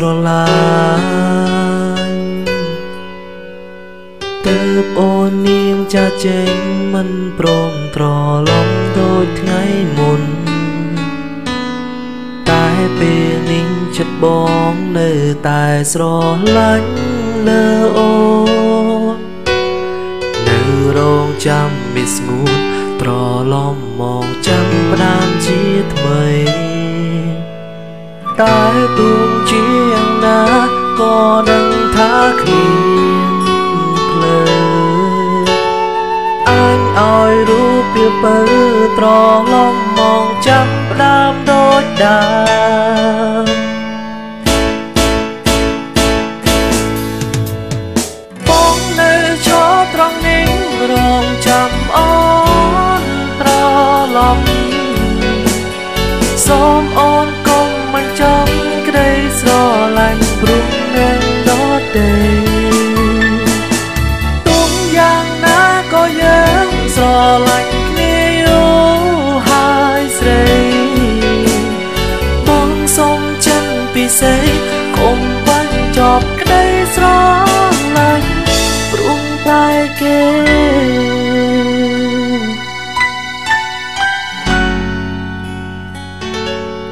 ស្រឡាញ់ទើបអូននាងចាចេញមិនព្រមត្រឡប់ដូចថ្ងៃមុនតែពេលនេះចិត្តបងនៅតែស្រឡាញ់លើអូននៅរងចាំវាស្ងួតត្រឡប់មកចាំផ្ដើមជាថ្មីតែទូងជាយ៉ាងណាក៏ដឹងថាគ្មានភ្លើអញឲ្យរូបពីពើត្រឡប់មកចាំផ្ដើមដូចដើមបងនៅឈរត្រង់នេះរងចាំអូនត្រឡប់សូមអូនកុំមិនចង់ក្តីស្រឡាញ់ព្រោះនឹងដទេទុំយ៉ាងណាក៏យើងស្រឡាញ់គ្នាយូរហើយស្រីបងសូមចិនពិសេសកុំបញ្ចប់ក្តីស្រឡាញ់ព្រោះតែគេ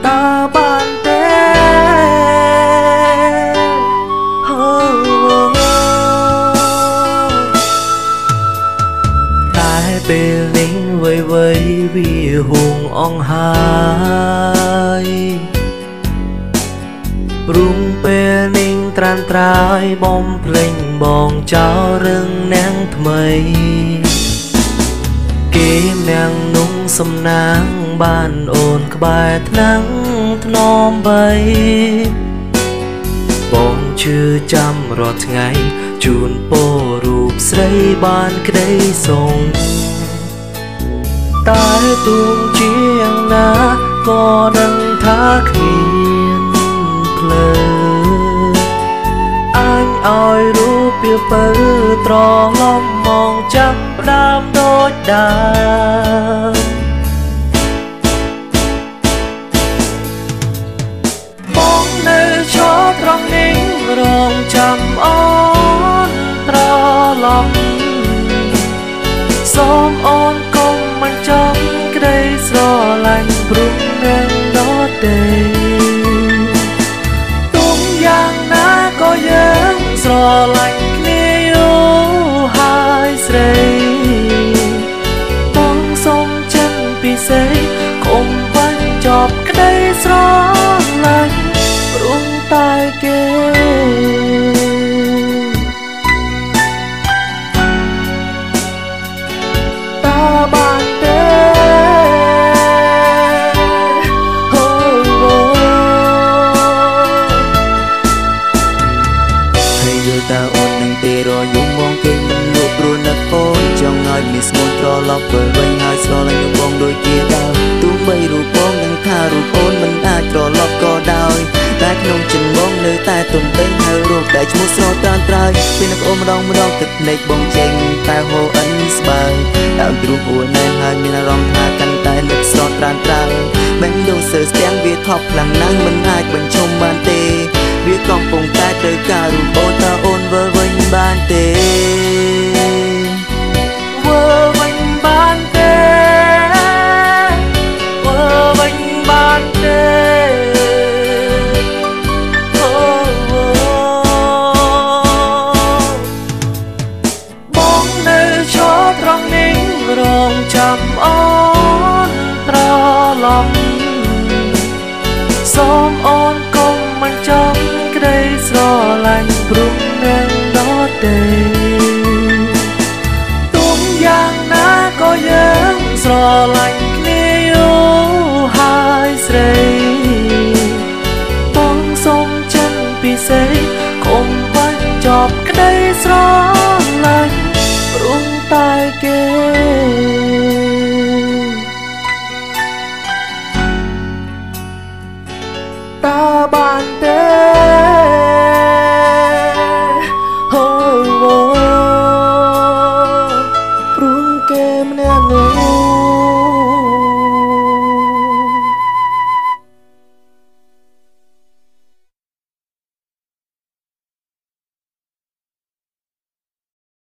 តើបានទេតែពេលនេះវ័យវាហួងអង្ហើយព្រមពេលនេះត្រានត្រាយបំភ្លេងបងចោលរឿងនាងថ្មីគេនាងนุ่งសំណាងបានអូនក្បែរថ្នាំងថ្នមបីបងឈឺចាំរាល់ថ្ងៃជូនពររូបស្រីបានក្តីសងតែទូងជាយ៉ាងណាក៏ដឹងថាគ្មានភ្លើអញឲ្យរូបពីពើត្រឡប់មកចាប់ផ្ដើមដូចដើមបងនៅឈរត្រង់នេះរងចាំអូនត្រឡប់សូមអូនកុំមិនចង់ក្តីស្រឡាញ់ព្រោះនឹងដទេទុំយ៉ាងណាក៏យើងស្រឡាញ់គ្នាយូរហើយស្រីបងសូមចិនពិសេសកុំបញ្ចប់ក្តីស្រឡាញ់ព្រោះតែគេតើបានទេហើយយល់តើអូននឹងទេរយំបងគេមិនលក់ព្រោះនឹកអូនចង់ឲ្យមានស្ងួនត្រឡប់ទៅវិញហើយស្រឡាញ់បងដូចជាដើមទោះបីរូបបងនឹងថារូបអូនមិនអាចត្រឡប់ក៏ដោយតែក្នុងចិត្តបងនៅតែទន្ទឹងហើយរូបតែឈ្មោះស្រតានត្រើយពេលនឹកអូនម្ដងទឹកភ្នែកបងចេញតែហូរអិនស្បើយដើមទ្រូងអួនណែនហើយមានអារម្មណ៍ថាកាន់តែនឹកស្រតានត្រើយបែងដូចសើស្ទាំងវាថប់ខ្លាំងណាស់មិនអាចបញ្ឈប់បានទេវាកំពុងតែត្រូវការរូបអូនតើអូនវើវិញបានទេវើវិញបានទេវើវិញបានទេបងនៅឈរត្រង់នេះរងចាំអូនត្រឡប់សូមអូនកុំមិនចង់ក្តីស្រឡាញ់ព្រោះ